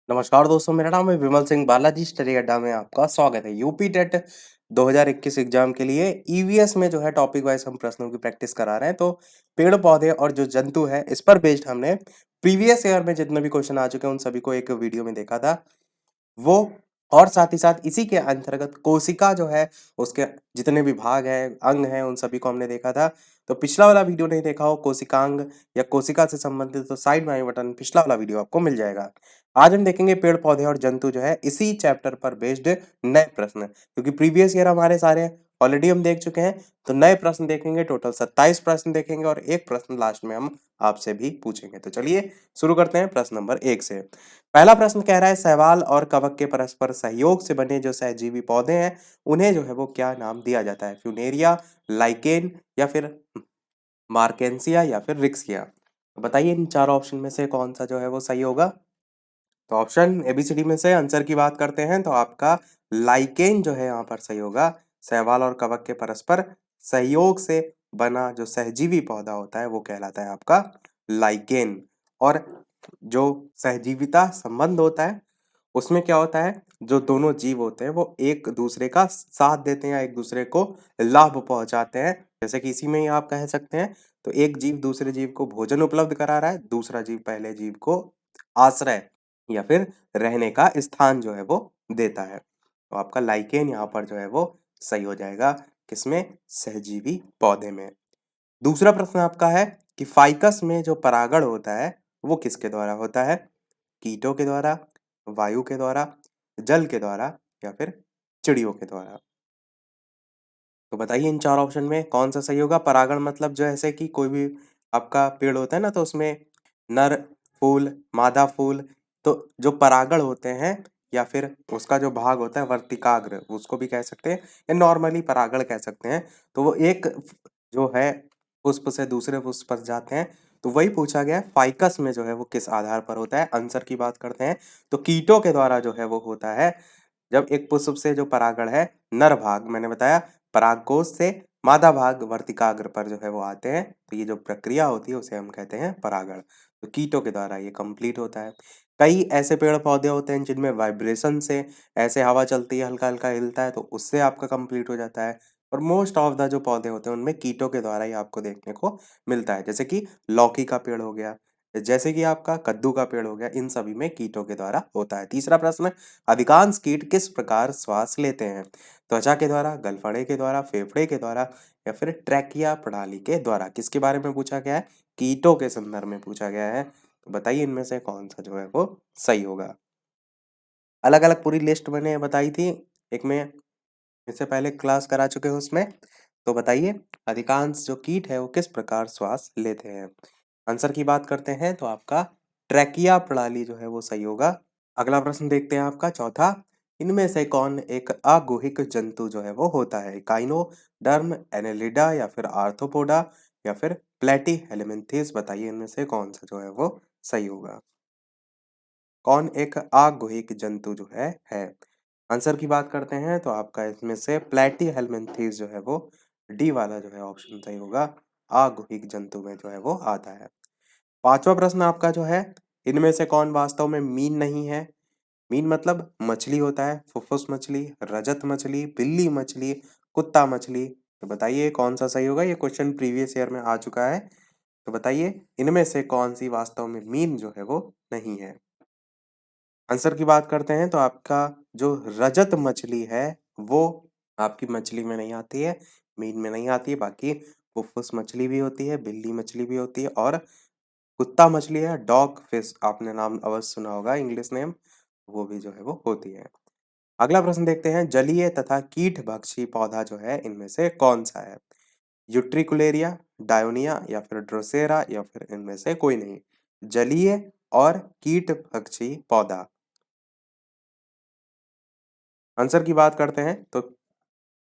नमस्कार दोस्तों, मेरा नाम है विमल सिंह। बालाजी स्टडी अड्डा में आपका स्वागत है। यूपी टेट 2021 एग्जाम के लिए ईवीएस में जो है टॉपिक वाइज हम प्रश्नों की प्रैक्टिस करा रहे हैं। तो पेड़ पौधे और जो जंतु है इस पर बेस्ड हमने प्रीवियस ईयर में जितने भी क्वेश्चन आ चुके हैं उन सभी को एक वीडियो में देखा था वो। और साथ ही साथ इसी के अंतर्गत कोशिका जो है उसके जितने भी भाग हैं, अंग हैं, उन सभी को हमने देखा था। तो पिछला वाला वीडियो नहीं देखा हो कोशिकांग या कोशिका से संबंधित, तो साइड में आई बटन पिछला वाला वीडियो आपको मिल जाएगा। आज हम देखेंगे पेड़ पौधे और जंतु जो है इसी चैप्टर पर बेस्ड नए प्रश्न, क्योंकि प्रीवियस ईयर हमारे सारे ऑलरेडी हम देख चुके हैं। तो नए प्रश्न देखेंगे, टोटल 27 प्रश्न देखेंगे और एक प्रश्न लास्ट में हम आपसे भी पूछेंगे। तो चलिए शुरू करते हैं प्रश्न नंबर 1 से। पहला प्रश्न कह रहा है शैवाल और कवक के परस्पर सहयोग से बने जो सहजीवी पौधे हैं उन्हें जो है वो क्या नाम दिया जाता है? फ्यूनेरिया, लाइकेन या फिर मार्केंसिया या फिर रिक्सिया। तो बताइए इन चार ऑप्शन में से कौन सा जो है वो सही होगा। तो ऑप्शन एबीसीडी में से आंसर की बात करते हैं तो आपका लाइकेन जो है यहाँ पर सही होगा। शैवाल और कवक के परस्पर सहयोग से बना जो सहजीवी पौधा होता है वो कहलाता है आपका लाइकेन। और जो सहजीविता संबंध होता है उसमें क्या होता है, जो दोनों जीव होते हैं वो एक दूसरे का साथ देते हैं या एक दूसरे को लाभ पहुंचाते हैं। जैसे कि इसी में ही आप कह सकते हैं, तो एक जीव दूसरे जीव को भोजन उपलब्ध करा रहा है, दूसरा जीव पहले जीव को आश्रय या फिर रहने का स्थान जो है वो देता है। तो आपका लाइकेन यहाँ पर जो है वो सही हो जाएगा। किसमें? सहजीवी पौधे में। दूसरा प्रश्न आपका है कि फाइकस में जो परागण होता है वो किसके द्वारा होता है? कीटों के द्वारा, वायु के द्वारा, जल के द्वारा या फिर चिड़ियों के द्वारा। तो बताइए इन चार ऑप्शन में कौन सा सही होगा। परागण मतलब जो ऐसे कि कोई भी आपका पेड़ होता है ना, तो उसमें नर फूल, मादा फूल, तो जो परागण होते हैं या फिर उसका जो भाग होता है वर्तिकाग्र उसको भी कह सकते हैं या नॉर्मली परागण कह सकते हैं। तो वो एक जो है पुष्प से दूसरे पुष्प पर जाते हैं। तो वही पूछा गया है फाइकस में जो है वो किस आधार पर होता है। आंसर की बात करते हैं तो कीटों के द्वारा जो है वो होता है। जब एक पुष्प से जो परागण है, नर भाग मैंने बताया परागकोश से, मादा भाग वर्तिकाग्र पर जो है वो आते हैं। तो ये जो प्रक्रिया होती है उसे हम कहते हैं परागण। तो कीटों के द्वारा ये कंप्लीट होता है। कई ऐसे पेड़ पौधे होते हैं जिनमें वाइब्रेशन से ऐसे हवा चलती है, हल्का हल्का हिलता है, तो उससे आपका कंप्लीट हो जाता है। और मोस्ट ऑफ द जो पौधे होते हैं उनमें कीटों के द्वारा ही आपको देखने को मिलता है। जैसे कि लौकी का पेड़ हो गया, जैसे कि आपका कद्दू का पेड़ हो गया, इन सभी में कीटों के द्वारा होता है। तीसरा प्रश्न, अधिकांश कीट किस प्रकार श्वास लेते हैं? त्वचा के द्वारा, गलफड़े के द्वारा, फेफड़े के द्वारा या फिर ट्रैकिया प्रणाली के द्वारा। किसके बारे में पूछा गया है? कीटों के संदर्भ में पूछा गया है। तो बताइए इनमें से कौन सा जो है वो सही होगा। अलग अलग पूरी लिस्ट मैंने बताई थी, एक में इससे पहले क्लास करा चुके हैं उसमें। तो बताइए अधिकांश जो कीट है वो किस प्रकार श्वास लेते हैं। आंसर की बात करते हैं तो आपका ट्रैकिया प्रणाली जो है वो सही होगा। अगला प्रश्न देखते हैं आपका चौथा, इनमें से कौन एक अगुहिक जंतु जो है वो होता है? काइनोडर्म, एनेलिडा या फिर आर्थ्रोपोडा या फिर प्लेटी हेलमिंथेस। बताइए इनमें से कौन सा जो है वो सही होगा। कौन एक अगुहिक जंतु जो है। आंसर की बात करते हैं तो आपका इसमें से प्लेटी हेलमिंथेस जो है वो डी वाला जो है ऑप्शन सही होगा। अगुहिक जंतु में जो है वो आता है। पांचवा प्रश्न आपका जो है, इनमें से कौन वास्तव में मीन नहीं है? मीन मतलब मछली होता है, फुफ्फुस मछली, रजत मछली, बिल्ली मछली, कुत्ता मछली। तो बताइए कौन सा सही होगा। ये क्वेश्चन प्रीवियस ईयर में आ चुका है। तो बताइए इनमें से कौन सी वास्तव में मीन जो है वो नहीं है। आंसर की बात करते हैं तो आपका जो रजत मछली है वो आपकी मछली में नहीं आती है, मीन में नहीं आती है। बाकी फुफ्फुस मछली भी होती है, बिल्ली मछली भी होती है और कुत्ता मछली है, डॉग फिश आपने नाम अवश्य सुना होगा इंग्लिश नेम, वो भी जो है वो होती है। अगला प्रश्न देखते हैं, जलीय तथा कीट भक्षी पौधा जो है इनमें से कौन सा है? यूट्रिकुलेरिया, डायोनिया या फिर ड्रोसेरा या फिर इनमें से कोई नहीं। जलीय और कीट भक्षी पौधा। आंसर की बात करते हैं तो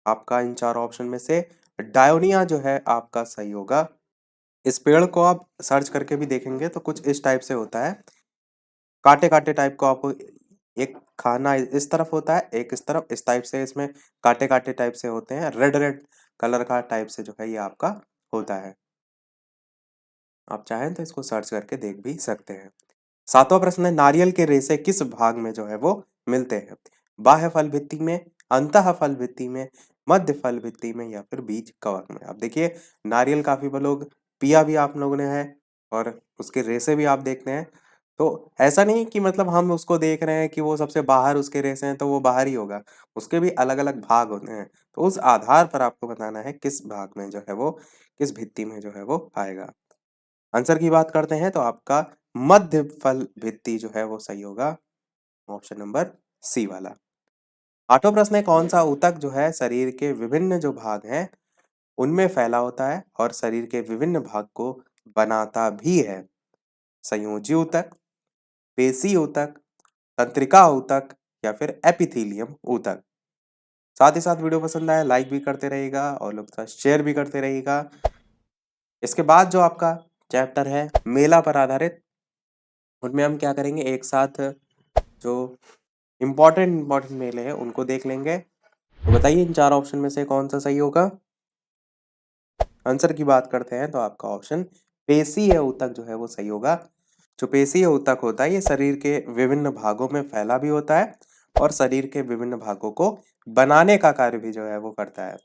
आपका इन चार ऑप्शन में से डायोनिया जो है आपका सही होगा। इस पेड़ को आप सर्च करके भी देखेंगे तो कुछ इस टाइप से होता है, कांटे कांटे टाइप को आपको एक खाना इस तरफ होता है, एक इस तरफ, इस टाइप से इसमें कांटे कांटे टाइप से होते हैं, रेड रेड कलर का टाइप से जो है ये आपका होता है। आप चाहें तो इसको सर्च करके देख भी सकते हैं। सातवां प्रश्न है, नारियल के रेशे किस भाग में जो है वो मिलते हैं? बाह्य फल भित्ति में, अंतः फल भित्ति में, मध्य फल भित्ति में या फिर बीज कवक में? अब देखिए, नारियल काफी लोग पिया भी आप लोगों ने है और उसके रेशे भी आप देखते हैं। तो ऐसा नहीं कि मतलब हम उसको देख रहे हैं कि वो सबसे बाहर उसके रेशे हैं तो वो बाहर ही होगा। उसके भी अलग अलग भाग होते हैं, तो उस आधार पर आपको बताना है किस भाग में जो है वो, किस भित्ति में जो है वो आएगा। आंसर की बात करते हैं तो आपका मध्य फल भित्ति जो है वो सही होगा, ऑप्शन नंबर सी वाला। आठवां प्रश्न है, कौन सा ऊतक जो है शरीर के विभिन्न जो भाग हैं उनमें फैला होता है और शरीर के विभिन्न भाग को बनाता भी है? संयोजी ऊतक, पेशी ऊतक, तंत्रिका ऊतक या फिर एपिथेलियम ऊतक? साथ ही साथ वीडियो पसंद आया लाइक भी करते रहिएगा और लोग के साथ शेयर भी करते रहिएगा। इसके बाद जो आपका चैप्टर है मेला पर आधारित, उनमें हम क्या करेंगे, एक साथ जो इम्पोर्टेंट मेले हैं उनको देख लेंगे। तो बताइए इन चार ऑप्शन में से कौन सा सही होगा? आंसर की बात करते हैं तो आपका ऑप्शन पेशीय ऊतक जो है वो सही होगा। जो पेशीय ऊतक होता है ये शरीर के विभिन्न भागों में फैला भी होता है और शरीर के विभिन्न भागों को बनाने का कार्य भी जो है वो करता है।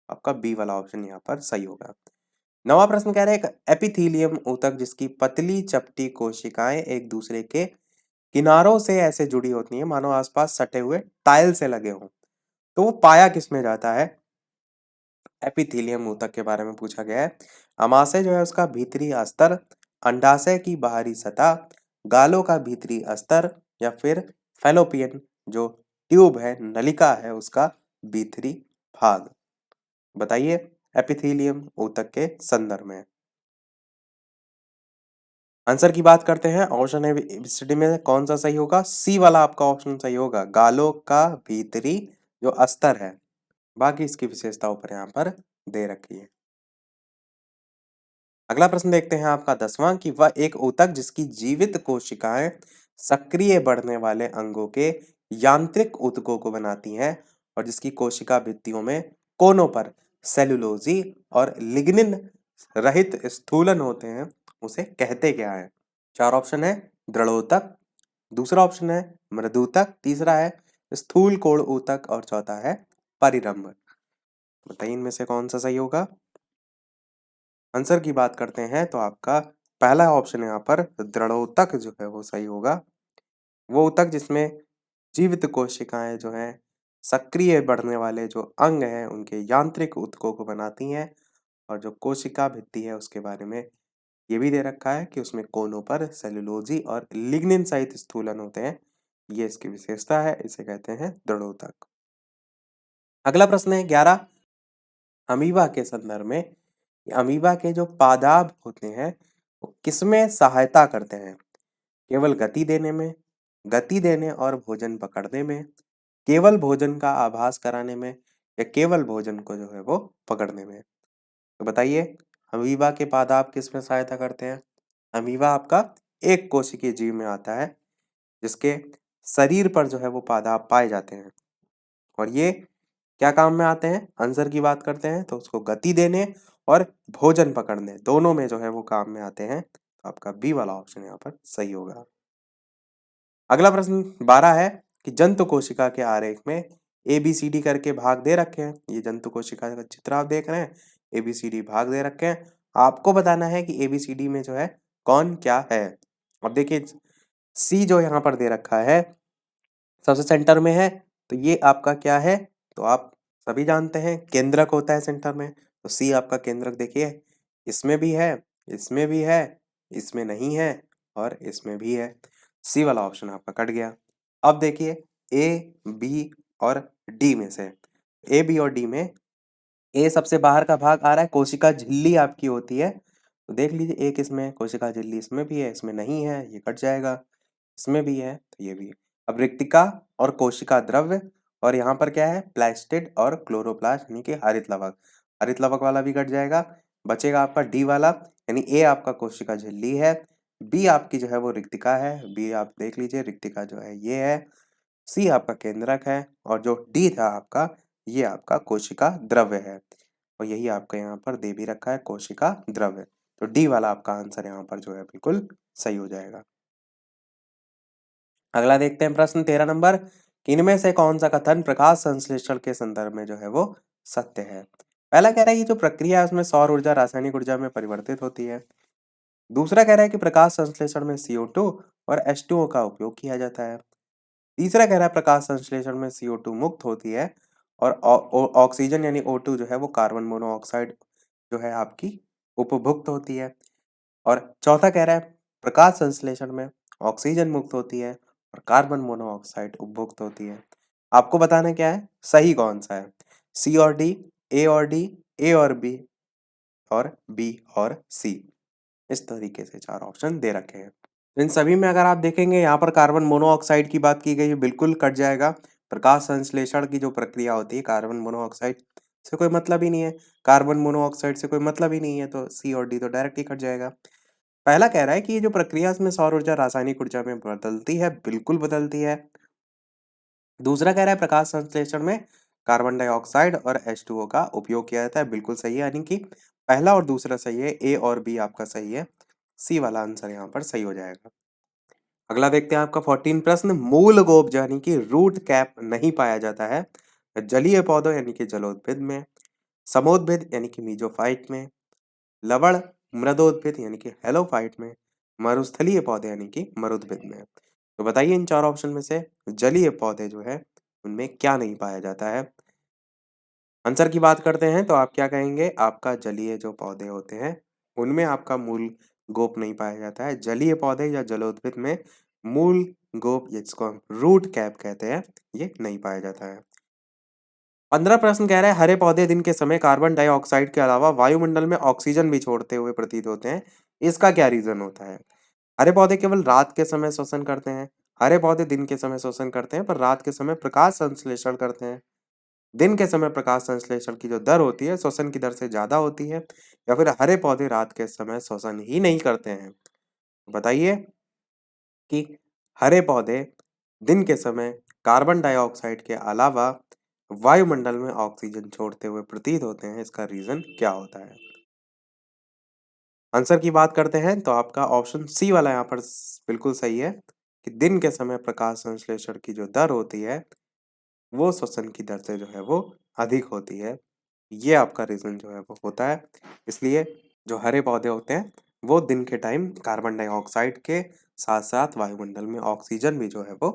आपका बी वाला ऑप्शन यहाँ पर सही होगा। नवा प्रश्न कह रहे हैं, एक एपिथेलियम ऊतक जिसकी पतली चपटी कोशिकाएं एक दूसरे के किनारों से ऐसे जुड़ी होती हैं मानो आसपास सटे हुए टाइल से लगे हों, तो वो पाया किसमें जाता है? एपिथेलियम ऊतक के बारे में पूछा गया है। अमाशय जो है उसका भीतरी अस्तर, अंडाशय की बाहरी सतह, गालों का भीतरी अस्तर या फिर फैलोपियन जो ट्यूब है, नलिका है, उसका भीतरी भाग? बताइए एपिथेलियम ऊतक के संदर्भ में। आंसर की बात करते हैं, ऑप्शन एबीसीडी में कौन सा सही होगा? सी वाला आपका ऑप्शन सही होगा, गालों का भीतरी जो अस्तर है। बाकी इसकी विशेषताओं पर यहाँ पर दे रखी है। अगला प्रश्न देखते हैं आपका 10वां, कि वह एक ऊतक जिसकी जीवित कोशिकाएं सक्रिय बढ़ने वाले अंगों के यांत्रिक ऊतकों को बनाती हैं और जिसकी कोशिका भित्तियों में कोनों पर सेलुलोजी और लिग्निन रहित स्थूलन होते हैं, उसे कहते क्या है? चार ऑप्शन है, दृढ़ोतक, दूसरा ऑप्शन है मृदुतक, तीसरा है स्थूल कोण ऊतक और चौथा है परिरंभ। बताइए इनमें से कौन सा सही होगा? आंसर की बात करते हैं तो आपका पहला ऑप्शन यहाँ पर दृढ़ोतक जो है वो सही होगा। वो ऊतक जिसमें जीवित कोशिकाएं जो हैं सक्रिय बढ़ने वाले जो अंग हैं उनके यांत्रिक ऊतकों को बनाती हैं और जो कोशिका भित्ति है उसके बारे में ये भी दे रखा है कि उसमें कोनों पर सेलुलोजी और लिग्निन सहित स्थूलन होते हैं। ये इसकी विशेषता है, इसे कहते हैं दृढ़ोतक। अगला प्रश्न है 11, अमीबा के संदर्भ में, अमीबा के जो पादाप होते हैं वो किसमें सहायता करते हैं? केवल गति देने में, गति देने और भोजन पकड़ने में, केवल भोजन का आभास कराने में या केवल भोजन को जो है वो पकड़ने में? तो बताइए अमीबा के पादाप किसमें सहायता करते हैं? अमीबा आपका एक कोशिकीय जीव में आता है जिसके शरीर पर जो है वो पादाप पाए जाते हैं और ये क्या काम में आते हैं? आंसर की बात करते हैं तो उसको गति देने और भोजन पकड़ने दोनों में जो है वो काम में आते हैं। तो आपका बी वाला ऑप्शन यहाँ पर सही होगा। अगला प्रश्न 12 है कि जंतु कोशिका के आरेख में ABCD करके भाग दे रखे हैं। ये जंतु कोशिका का चित्र आप देख रहे हैं, ABCD भाग दे रखे हैं। आपको बताना है कि ABCD में जो है कौन क्या है। अब देखिए सी जो यहाँ पर दे रखा है सबसे सेंटर में है, तो ये आपका क्या है? तो आप सभी जानते हैं केंद्रक होता है सेंटर में, तो सी आपका केंद्रक देखिए, इसमें भी है, इसमें भी है, इसमें नहीं है और इसमें भी है। सी वाला ऑप्शन आपका कट गया। अब देखिए ए, बी और डी में से, ए, बी और डी में ए सबसे बाहर का भाग आ रहा है, कोशिका झिल्ली आपकी होती है। तो देख लीजिए एक इसमें कोशिका झिल्ली इसमें भी है, इसमें नहीं है, ये कट जाएगा। इसमें भी है तो ये भी है। अब रिक्तिका और कोशिका द्रव्य, और यहाँ पर क्या है? प्लास्टिड और क्लोरोप्लास्ट यानी कि हरित लवक। हरित लवक वाला भी कट जाएगा, बचेगा आपका डी वाला, यानी ए आपका कोशिका झिल्ली है, बी आपकी जो है वो रिक्तिका है, बी आप देख लीजिए रिक्तिका जो है ये है, सी आपका केंद्रक है और जो डी था आपका ये आपका कोशिका द्रव्य है और यही आपका यहाँ पर दे भी रखा है कोशिका द्रव्य। तो डी वाला आपका आंसर यहाँ पर जो है बिल्कुल सही हो जाएगा। अगला देखते हैं प्रश्न 13 नंबर, इनमें से कौन सा कथन प्रकाश संश्लेषण के संदर्भ में जो है वो सत्य है। पहला कह रहा है ये जो प्रक्रिया है उसमें सौर ऊर्जा रासायनिक ऊर्जा में परिवर्तित होती है। दूसरा कह रहा है कि प्रकाश संश्लेषण में CO2 और H2O का उपयोग किया जाता है। तीसरा कह रहा है प्रकाश संश्लेषण में CO2 मुक्त होती है और ऑक्सीजन यानी O2 जो है वो कार्बन मोनोऑक्साइड जो है आपकी उपभुक्त होती है। और चौथा कह रहा है प्रकाश संश्लेषण में ऑक्सीजन मुक्त होती है और कार्बन मोनोऑक्साइड उपभुक्त होती है। आपको बताना क्या है सही कौन सा है, सी और डी, ए और डी, ए और बी और बी और सी। इस तरीके से चार ऑप्शन दे रखे हैं। इन सभी में अगर आप देखेंगे यहाँ पर कार्बन मोनोऑक्साइड की बात की गई है, बिल्कुल कट जाएगा। प्रकाश संश्लेषण की जो प्रक्रिया होती है कार्बन मोनोऑक्साइड से कोई मतलब ही नहीं है, कार्बन मोनोऑक्साइड से कोई मतलब ही नहीं है, तो सी और डी तो डायरेक्ट ही कट जाएगा। पहला कह रहा है कि ये जो प्रक्रिया इसमें सौर ऊर्जा रासायनिक ऊर्जा में बदलती है, बिल्कुल बदलती है। दूसरा कह रहा है प्रकाश संश्लेषण में कार्बन डाइऑक्साइड और H2O का उपयोग किया जाता है, बिल्कुल सही है, यानी कि पहला और दूसरा सही है, ए और बी आपका सही है, सी वाला आंसर यहाँ पर सही हो जाएगा। अगला देखते हैं आपका 14 प्रश्न, मूल गोप यानी कि रूट कैप नहीं पाया जाता है जलीय पौधों यानी कि जलोद्भिद में, समोद्भिद यानी कि मीजोफाइट में, लवण मृदोद्भिद यानी कि हेलोफाइट में, मरुस्थलीय पौधे यानी कि मरुद्भिद में। तो बताइए इन चार ऑप्शन में से जलीय पौधे जो है उनमें क्या नहीं पाया जाता है। आंसर की बात करते हैं तो आप क्या कहेंगे, आपका जलीय जो पौधे होते हैं उनमें आपका मूल गोप नहीं पाया जाता है। जलीय पौधे या जलोद्भिद में मूल गोप जिसको हम रूट कैप कहते हैं ये नहीं पाया जाता है। 15 प्रश्न कह रहा है हरे पौधे दिन के समय कार्बन डाइऑक्साइड के अलावा वायुमंडल में ऑक्सीजन भी छोड़ते हुए प्रतीत होते हैं, इसका क्या रीजन होता है। हरे पौधे केवल रात के समय श्वसन करते हैं, हरे पौधे दिन के समय श्वसन करते हैं पर रात के समय प्रकाश संश्लेषण करते हैं। दिन के समय प्रकाश संश्लेषण की जो दर होती है श्वसन की दर से ज्यादा होती है, या फिर हरे पौधे रात के समय श्वसन ही नहीं करते हैं। बताइए कि हरे पौधे दिन के समय कार्बन डाइऑक्साइड के अलावा वायुमंडल में ऑक्सीजन छोड़ते हुए प्रतीत होते हैं, इसका रीजन क्या होता है। आंसर की बात करते हैं तो आपका ऑप्शन सी वाला यहाँ पर बिल्कुल सही है कि दिन के समय प्रकाश संश्लेषण की जो दर होती है वो श्वसन की दर से जो है वो अधिक होती है, ये आपका रीजन जो है वो होता है। इसलिए जो हरे पौधे होते हैं वो दिन के टाइम कार्बन डाइऑक्साइड के साथ साथ वायुमंडल में ऑक्सीजन भी जो है वो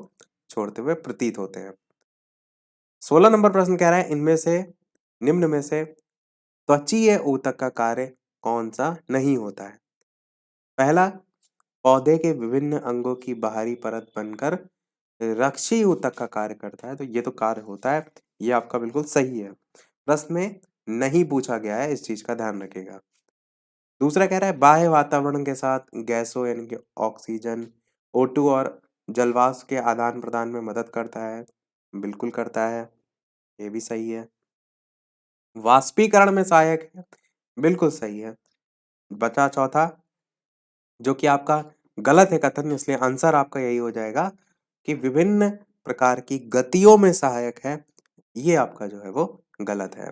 छोड़ते हुए प्रतीत होते हैं। 16 नंबर प्रश्न कह रहा है इनमें से निम्न में से त्वचीय ऊतक का कार्य कौन सा नहीं होता है। पहला, पौधे के विभिन्न अंगों की बाहरी परत बनकर रक्षी ऊतक का कार्य करता है, तो ये तो कार्य होता है, ये आपका बिल्कुल सही है। प्रश्न में नहीं पूछा गया है, इस चीज का ध्यान रखिएगा। दूसरा कह रहा है बाह्य वातावरण के साथ गैसों यानी कि ऑक्सीजन, O2 और जलवाष्प के आदान प्रदान में मदद करता है, बिल्कुल करता है, ये भी सही है। वाष्पीकरण में सहायक है, बिल्कुल सही है। बचा चौथा जो कि आपका गलत है कथन, इसलिए आंसर आपका यही हो जाएगा कि विभिन्न प्रकार की गतियों में सहायक है, ये आपका जो है वो गलत है।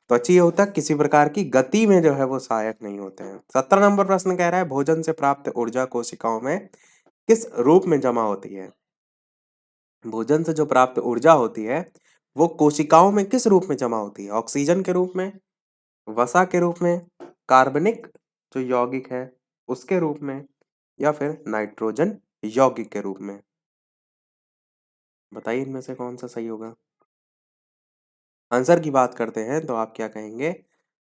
त्वचीय ऊतक किसी प्रकार की गति में जो है वो सहायक नहीं होते हैं। 17 नंबर प्रश्न कह रहा है भोजन से प्राप्त ऊर्जा कोशिकाओं में किस रूप में जमा होती है। भोजन से जो प्राप्त ऊर्जा होती है वो कोशिकाओं में किस रूप में जमा होती है, ऑक्सीजन के रूप में, वसा के रूप में, कार्बनिक जो यौगिक है उसके रूप में, या फिर नाइट्रोजन यौगिक के रूप में। बताइए इनमें से कौन सा सही होगा। आंसर की बात करते हैं तो आप क्या कहेंगे,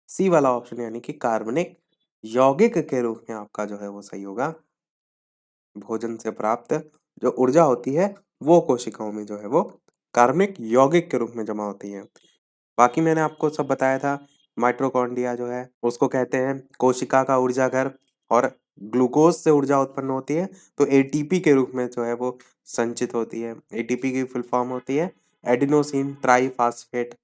सी वाला ऑप्शन यानी कि कार्बनिक यौगिक के रूप में आपका जो है वो सही होगा। भोजन से प्राप्त जो ऊर्जा होती है वो कोशिकाओं में जो है वो कार्बनिक यौगिक के रूप में जमा होती है। बाकी मैंने आपको सब बताया था, माइटोकॉन्ड्रिया जो है उसको कहते हैं कोशिका का ऊर्जा घर, और ग्लूकोज से ऊर्जा उत्पन्न होती है तो एटीपी के रूप में जो है वो संचित होती है। एटीपी की फुल फॉर्म होती है एडिनोसिन ट्राइफॉस्फेट।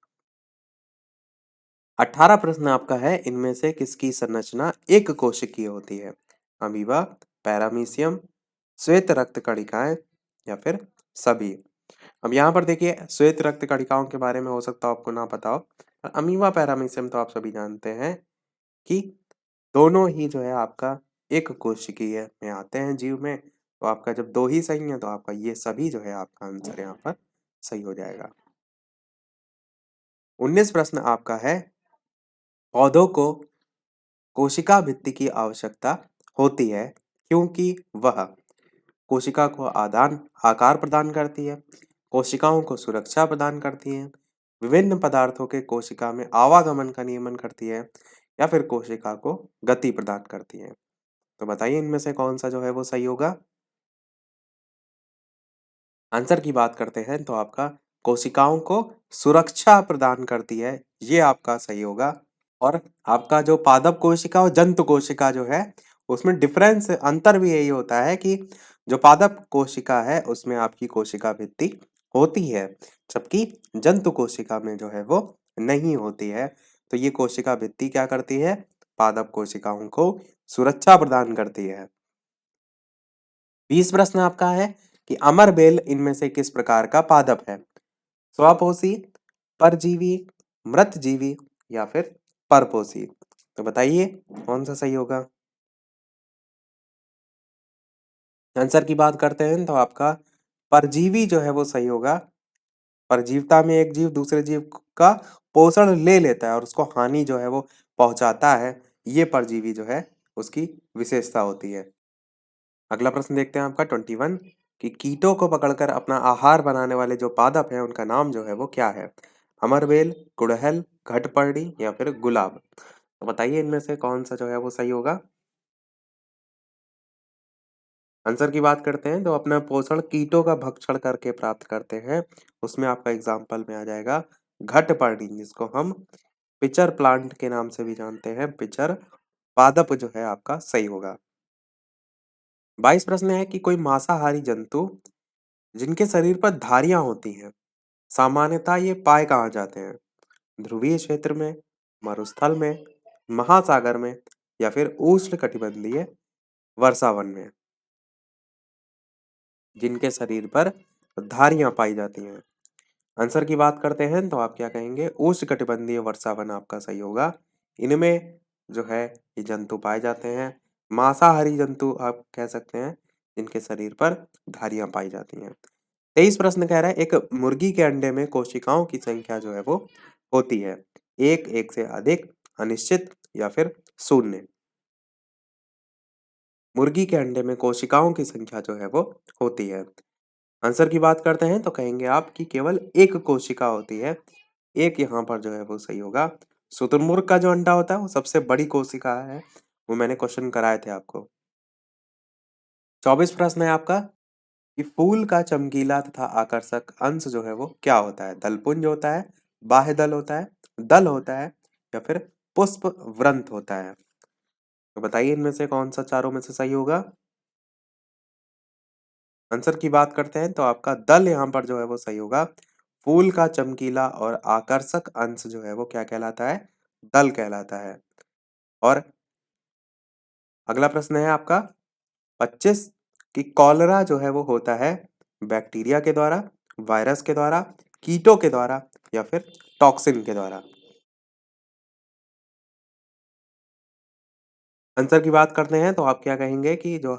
18 प्रश्न आपका है इनमें से किसकी संरचना एक कोशिकीय होती है। अमीबा, पैरामीशियम, श्वेत रक्त कणिकाएं, या फिर सभी। अब यहाँ पर देखिए श्वेत रक्त कणिकाओं के बारे में हो सकता है आपको ना पता हो, पर अमीबा पैरामीशियम तो आप सभी जानते हैं कि दोनों ही जो है आपका एक कोशिकीय में आते हैं जीव में। तो तो आपका जब 2 ही सही है तो आपका ये सभी जो है आपका आंसर यहाँ पर सही हो जाएगा। 19 प्रश्न आपका है, पौधों को कोशिका भित्ति की आवश्यकता होती है क्योंकि वह कोशिका को आदान आकार प्रदान करती है, कोशिकाओं को सुरक्षा प्रदान करती है, विभिन्न पदार्थों के कोशिका में आवागमन का नियमन करती है या फिर कोशिका को गति प्रदान करती है। तो बताइए इनमें से कौन सा जो है वो सही होगा? आंसर की बात करते हैं तो आपका कोशिकाओं को सुरक्षा प्रदान करती है, ये आपका सही होगा। और आपका जो पादप कोशिका और जंतु कोशिका जो है, उसमें डिफरेंस अंतर भी यही होता है कि जो पादप कोशिका है उसमें आपकी कोशिका भित्ति होती है, जबकि जंतु कोशिका में जो है वो नहीं होती है। तो ये कोशिका भित्ति क्या करती है? पादप कोशिकाओं को सुरक्षा प्रदान करती है। 20 प्रश्न आपका है कि अमर बेल इनमें से किस प्रकार का पादप है? स्वपोषी, परजीवी, मृतजीवी या फिर परपोषी? तो बताइए कौन सा सही होगा? आंसर की बात करते हैं तो आपका परजीवी जो है वो सही होगा। परजीवता में एक जीव दूसरे जीव का पोषण ले लेता है और उसको हानि जो है वो पहुंचाता है। ये परजीवी जो है उसकी विशेषता होती है। अगला प्रश्न देखते हैं आपका 21 कि कीटों को पकड़कर अपना आहार बनाने वाले जो पादप हैं उनका नाम जो है वो क्या है? अमरबेल, गुड़हल, घटपर्णी या फिर गुलाब? तो बताइए इनमें से कौन सा जो है वो सही होगा? आंसर की बात करते हैं तो अपना पोषण कीटों का भक्षण करके प्राप्त करते हैं। उसमें आपका एग्जाम्पल में आ जाएगा घटपर्णी, जिसको हम पिचर प्लांट के नाम से भी जानते हैं। पिचर पादप जो है आपका सही होगा। 22 प्रश्न है कि कोई मांसाहारी जंतु जिनके शरीर पर धारियां होती हैं, सामान्यतः ये पाए कहाँ जाते हैं? ध्रुवीय क्षेत्र में, मरुस्थल में, महासागर में या फिर उष्णकटिबंधीय वर्षावन में? जिनके शरीर पर धारियां पाई जाती हैं। आंसर की बात करते हैं तो आप क्या कहेंगे? उष्णकटिबंधीय वर्षावन आपका सही होगा। इनमें जो है ये जंतु पाए जाते हैं। मांसाहारी जंतु आप कह सकते हैं जिनके शरीर पर धारियां पाई जाती हैं। 23 प्रश्न कह रहा है, एक मुर्गी के अंडे में कोशिकाओं की संख्या जो है वो होती है एक, एक से अधिक, अनिश्चित या फिर शून्य? मुर्गी के अंडे में कोशिकाओं की संख्या जो है वो होती है। आंसर की बात करते हैं तो कहेंगे आप कि केवल एक कोशिका होती है। एक यहाँ पर जो है वो सही होगा। शुतुरमुर्ग का जो अंडा होता है वो सबसे बड़ी कोशिका है। वो मैंने क्वेश्चन कराए थे आपको। 24 प्रश्न है आपका कि फूल का चमकीला तथा आकर्षक अंश जो है वो क्या होता है? दलपुंज होता है, बाह्य दल होता है, दल होता है या फिर पुष्प व्रंत होता है? तो बताइए इनमें से कौन सा चारों में से सही होगा? आंसर की बात करते हैं तो आपका दल यहाँ पर जो है वो सही होगा। फूल का चमकीला और आकर्षक अंश जो है वो क्या कहलाता है? दल कहलाता है। और अगला प्रश्न है आपका 25 कि कॉलरा जो है वो होता है बैक्टीरिया के द्वारा, वायरस के द्वारा, कीटों के द्वारा या फिर टॉक्सिन के द्वारा? आंसर की बात करते हैं तो आप क्या कहेंगे कि जो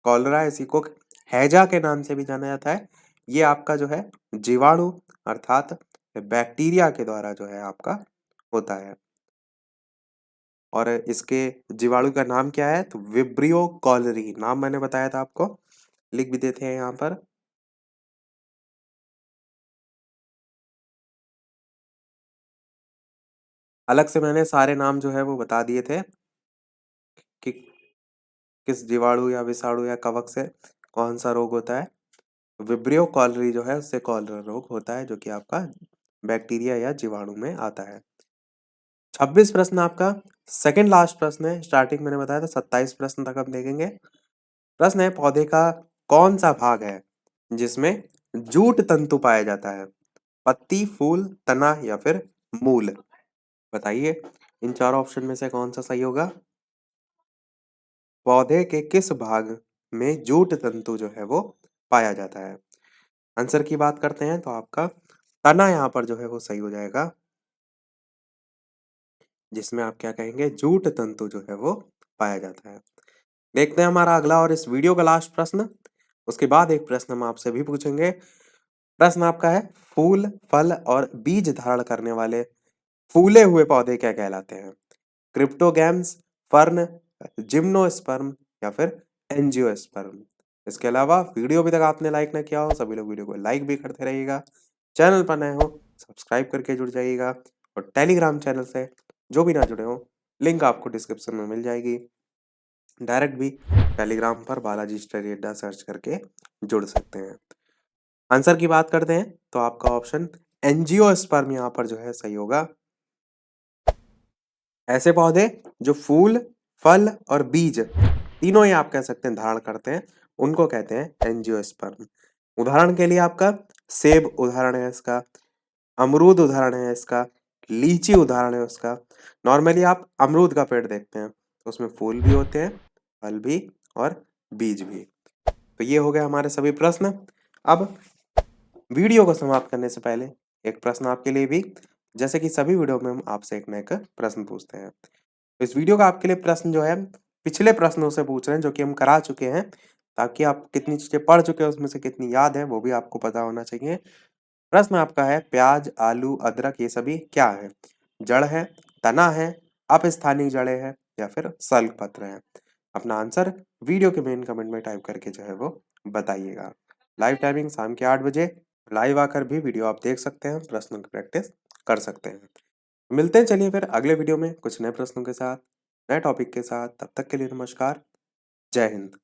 कॉलरा है इसी को हैजा के नाम से भी जाना जाता है। ये आपका जो है जीवाणु अर्थात बैक्टीरिया के द्वारा जो है आपका होता है। और इसके जीवाणु का नाम क्या है? तो विब्रियो कॉलरी नाम मैंने बताया था आपको, लिख भी देते हैं यहाँ पर। अलग से मैंने सारे नाम जो है वो बता दिए थे कि किस जीवाणु या विषाणु या कवक से कौन सा रोग होता है। विब्रियो कॉलरी जो है उससे कॉलरा रोग होता है, जो कि आपका बैक्टीरिया या जीवाणु में आता है। 26 प्रश्न आपका सेकंड लास्ट प्रश्न है। स्टार्टिंग मैंने बताया था 27 प्रश्न तक हम देखेंगे। प्रश्न है, पौधे का कौन सा भाग है जिसमें जूट तंतु पाया जाता है? पत्ती, फूल, तना या फिर मूल? बताइए इन चारों ऑप्शन में से कौन सा सही होगा? पौधे के किस भाग में जूट तंतु जो है वो पाया जाता है? आंसर की बात करते हैं तो आपका तना यहाँ पर जो है वो सही हो जाएगा, जिसमें आप क्या कहेंगे? जूट तंतु जो है वो पाया जाता है। देखते हैं हमारा अगला और इस वीडियो का लास्ट प्रश्न। उसके बाद एक प्रश्न हम आपसे भी पूछेंगे। प्रश्न आपका है, फूल, फल और बीज धारण करने वाले फूले हुए पौधे क्या कहलाते हैं? क्रिप्टोगैम्स, फर्न, जिम्नोस्पर्म या फिर एंजियोस्पर्म। इसके अलावा वीडियो अभी तक आपने लाइक ना किया हो, सभी लोग वीडियो को लाइक भी करते रहिएगा। चैनल पर नए हो, सब्सक्राइब करके जुड़ जाइएगा। और टेलीग्राम चैनल से जो भी ना जुड़े हो, लिंक आपको डिस्क्रिप्शन में मिल जाएगी। डायरेक्ट भी टेलीग्राम पर बालाजी स्टडी अड्डा सर्च करके जुड़ सकते हैं। आंसर की बात करते हैं तो आपका ऑप्शन एंजियोस्पर्म यहाँ पर जो है सही होगा। ऐसे पौधे जो फूल, फल और बीज तीनों ही आप कह सकते हैं धारण करते हैं, उनको कहते हैं एंजियोस्पर्म। उदाहरण के लिए आपका सेब उदाहरण है इसका, अमरूद उदाहरण है इसका, लीची उदाहरण है उसका। नॉर्मली आप अमरूद का पेड़ देखते हैं तो उसमें फूल भी होते हैं, फल भी और बीज भी। तो ये हो गए हमारे सभी प्रश्न। अब वीडियो को समाप्त करने से पहले एक प्रश्न आपके लिए भी, जैसे कि सभी वीडियो में हम आपसे एक ना एक प्रश्न पूछते हैं। तो इस वीडियो का आपके लिए प्रश्न जो है पिछले प्रश्नों से पूछ रहे हैं जो कि हम करा चुके हैं, ताकि आप कितनी चीजें पढ़ चुके हैं उसमें से कितनी याद है वो भी आपको पता होना चाहिए। प्रश्न आपका है, प्याज, आलू, अदरक ये सभी क्या है? जड़ है, तना है, अपस्थानिक जड़ें हैं या फिर सल्क पत्र है? अपना आंसर वीडियो के मेन कमेंट में टाइप करके जो है वो बताइएगा। लाइव टाइमिंग शाम के 8 बजे। लाइव आकर भी वीडियो आप देख सकते हैं, प्रश्नों की प्रैक्टिस कर सकते हैं। मिलते हैं चलिए फिर अगले वीडियो में कुछ नए प्रश्नों के साथ, नए टॉपिक के साथ। तब तक के लिए नमस्कार। जय हिंद।